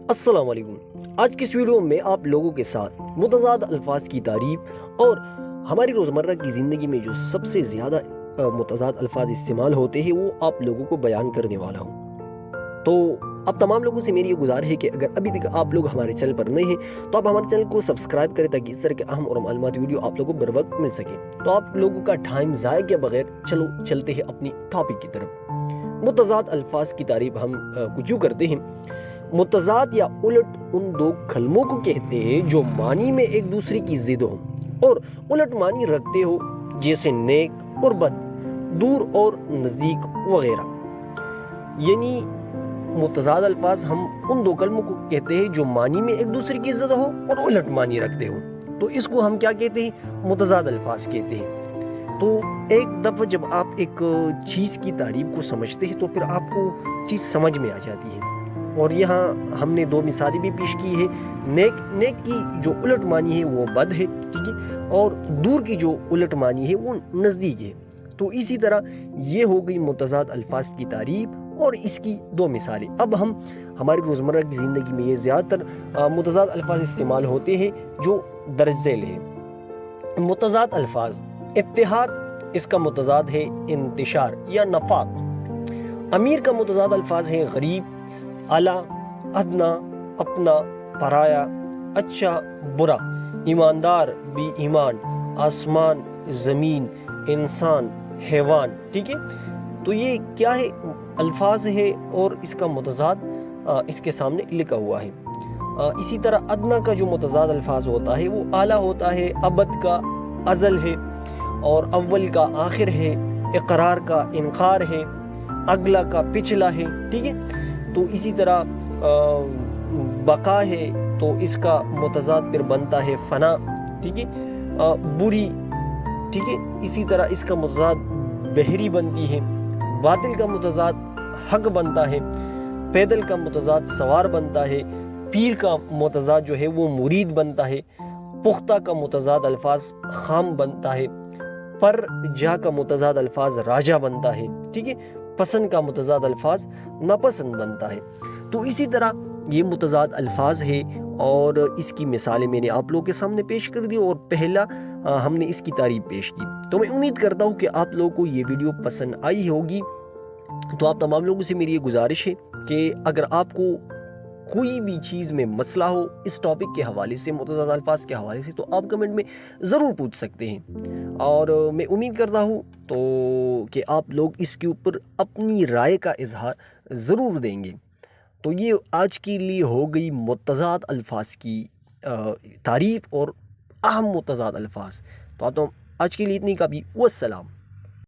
السلام علیکم۔ آج کی اس ویڈیو میں آپ لوگوں کے ساتھ متضاد الفاظ کی تعریف اور ہماری روزمرہ کی زندگی میں جو سب سے زیادہ متضاد الفاظ استعمال ہوتے ہیں وہ آپ لوگوں کو بیان کرنے والا ہوں۔ تو اب تمام لوگوں سے میری یہ گزارش ہے کہ اگر ابھی تک آپ لوگ ہمارے چینل پر نئے ہیں تو آپ ہمارے چینل کو سبسکرائب کریں تاکہ اس طرح کے اہم اور معلوماتی ویڈیو آپ لوگوں کو بر وقت مل سکے۔ تو آپ لوگوں کا ٹائم ضائع کیے بغیر چلتے ہیں اپنی ٹاپک کی طرف۔ متضاد الفاظ کی تعریف ہم کچھ یوں کرتے ہیں۔ متضاد یا الٹ ان دو کلموں کو کہتے ہیں جو معنی میں ایک دوسرے کی ضد ہو اور الٹ معنی رکھتے ہو، جیسے نیک اور بد، دور اور نزدیک وغیرہ۔ یعنی متضاد الفاظ ہم ان دو کلموں کو کہتے ہیں جو معنی میں ایک دوسرے کی ضد ہو اور الٹ معنی رکھتے ہو، تو اس کو ہم کیا کہتے ہیں؟ متضاد الفاظ کہتے ہیں۔ تو ایک دفعہ جب آپ ایک چیز کی تعریف کو سمجھتے ہیں تو پھر آپ کو چیز سمجھ میں آ جاتی ہے۔ اور یہاں ہم نے دو مثالیں بھی پیش کی ہے۔ نیک کی جو الٹ معنی ہے وہ بد ہے، ٹھیک ہے، اور دور کی جو الٹ معنی ہے وہ نزدیک ہے۔ تو اسی طرح یہ ہو گئی متضاد الفاظ کی تعریف اور اس کی دو مثالیں۔ اب ہم ہماری روزمرہ کی زندگی میں یہ زیادہ تر متضاد الفاظ استعمال ہوتے ہیں جو درج ذیل ہیں۔ متضاد الفاظ: اتحاد، اس کا متضاد ہے انتشار یا نفاق۔ امیر کا متضاد الفاظ ہے غریب، اعلیٰ، ادنا، اپنا، پرایا، اچھا، برا، ایماندار، بے ایمان، آسمان، زمین، انسان، حیوان، ٹھیک ہے۔ تو یہ کیا ہے؟ الفاظ ہے اور اس کا متضاد اس کے سامنے لکھا ہوا ہے۔ اسی طرح ادنا کا جو متضاد الفاظ ہوتا ہے وہ اعلیٰ ہوتا ہے، ابد کا ازل ہے، اور اول کا آخر ہے، اقرار کا انکار ہے، اگلا کا پچھلا ہے، ٹھیک ہے۔ تو اسی طرح بقا ہے تو اس کا متضاد پھر بنتا ہے فنا، ٹھیک ہے، بری، ٹھیک ہے۔ اسی طرح اس کا متضاد بحری بنتی ہے، باطل کا متضاد حق بنتا ہے، پیدل کا متضاد سوار بنتا ہے، پیر کا متضاد جو ہے وہ مرید بنتا ہے، پختہ کا متضاد الفاظ خام بنتا ہے، پر جا کا متضاد الفاظ راجہ بنتا ہے، ٹھیک ہے، پسند کا متضاد الفاظ ناپسند بنتا ہے۔ تو اسی طرح یہ متضاد الفاظ ہے اور اس کی مثالیں میں نے آپ لوگوں کے سامنے پیش کر دی اور پہلا ہم نے اس کی تعریف پیش کی۔ تو میں امید کرتا ہوں کہ آپ لوگوں کو یہ ویڈیو پسند آئی ہوگی۔ تو آپ تمام لوگوں سے میری یہ گزارش ہے کہ اگر آپ کو کوئی بھی چیز میں مسئلہ ہو اس ٹاپک کے حوالے سے، متضاد الفاظ کے حوالے سے، تو آپ کمنٹ میں ضرور پوچھ سکتے ہیں اور میں امید کرتا ہوں کہ آپ لوگ اس کے اوپر اپنی رائے کا اظہار ضرور دیں گے۔ تو یہ آج کے لیے ہو گئی متضاد الفاظ کی تعریف اور اہم متضاد الفاظ۔ تو آپ آج کے لیے اتنی کافی۔ والسلام۔